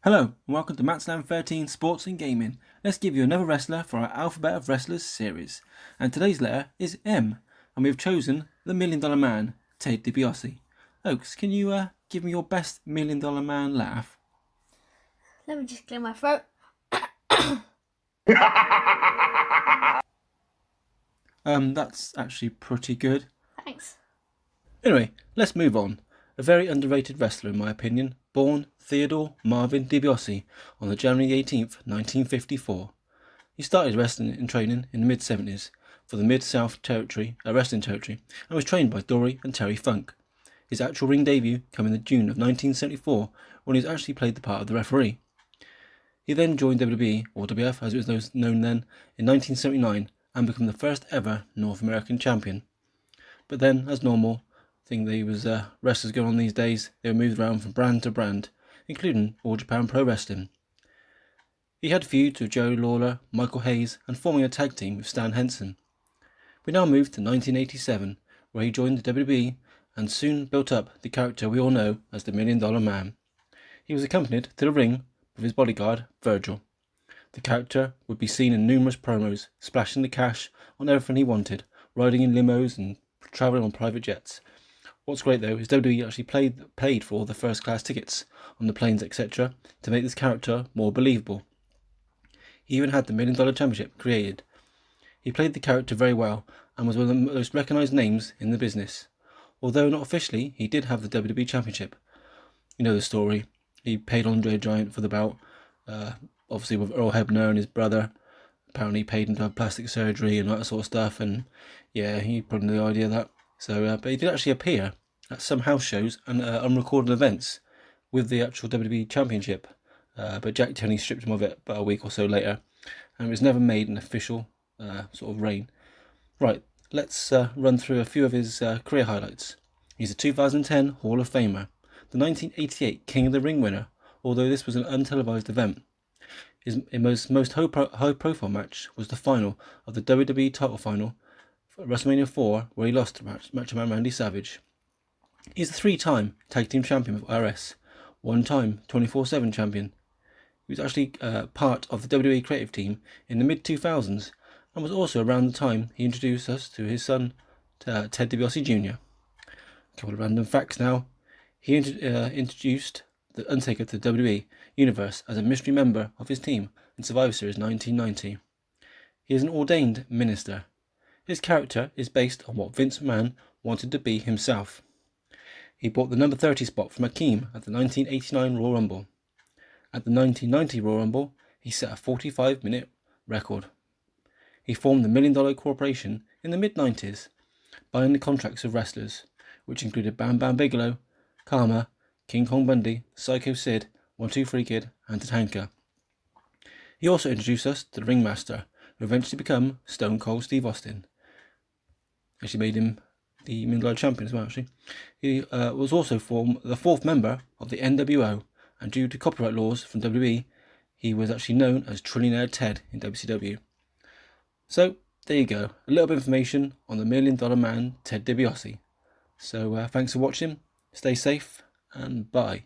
Hello, and welcome to Matslam 13 Sports and Gaming. Let's give you another wrestler for our Alphabet of Wrestlers series. And today's letter is M, and we've chosen the $1 Million Man, Ted Dibiosi. Oaks, can you give me your best $1 Million Man laugh? Let me just clear my throat. That's actually pretty good. Thanks. Anyway, let's move on. A very underrated wrestler in my opinion, born Theodore Marvin Dibiosi on the January 18th, 1954. He started wrestling and training in the mid-70s for the Mid-South Territory, wrestling territory, and was trained by Dory and Terry Funk. His actual ring debut came in June of 1974 when he actually played the part of the referee. He then joined WWE, or WF as it was known then, in 1979 and became the first ever North American champion. But then, as normal, thing there was wrestlers going on these days, they were moved around from brand to brand, including All Japan Pro Wrestling. He had feuds with Jerry Lawler, Michael Hayes, and forming a tag team with Stan Henson. We now move to 1987, where he joined the WWE and soon built up the character we all know as the $1 Million Man. He was accompanied to the ring with his bodyguard, Virgil. The character would be seen in numerous promos, splashing the cash on everything he wanted, riding in limos and travelling on private jets. What's great though is WWE actually paid for all the first class tickets on the planes, etc., to make this character more believable. He even had the $1 Million Championship created. He played the character very well and was one of the most recognised names in the business. Although not officially, he did have the WWE Championship. You know the story. He paid Andre the Giant for the belt, obviously with Earl Hebner and his brother. Apparently paid him to have plastic surgery and all that sort of stuff, and yeah, he probably knew the idea of that. So, but he did actually appear at some house shows and unrecorded events with the actual WWE Championship. But Jack Tunney stripped him of it about a week or so later, and it was never made an official sort of reign. Right, let's run through a few of his career highlights. He's a 2010 Hall of Famer, the 1988 King of the Ring winner, although this was an untelevised event. His most high-profile match was the final of the WWE title final for WrestleMania 4, where he lost to Macho Man Randy Savage. He's a 3-time Tag Team Champion with RS, 1-time 24/7 Champion. He was actually part of the WWE creative team in the mid-2000s and was also around the time he introduced us to his son, Ted Dibiosi Jr. A couple of random facts now. He introduced The Undertaker to the WWE Universe as a mystery member of his team in Survivor Series 1990. He is an ordained minister. His character is based on what Vince McMahon wanted to be himself. He bought the number 30 spot from Akeem at the 1989 Royal Rumble. At the 1990 Royal Rumble, he set a 45-minute record. He formed the $1 Million Corporation in the mid-90s, buying the contracts of wrestlers, which included Bam Bam Bigelow, Karma, King Kong Bundy, Psycho Sid, 1-2-3 Kid, and Tatanka. He also introduced us to the Ringmaster, who eventually became Stone Cold Steve Austin. Actually made him the $1 Million Champion as well, actually. He was also the 4th member of the NWO, and due to copyright laws from WWE, he was actually known as Trillionaire Ted in WCW. So, there you go. A little bit of information on the $1 Million Man, Ted Dibiosi. So, thanks for watching. Stay safe, and bye.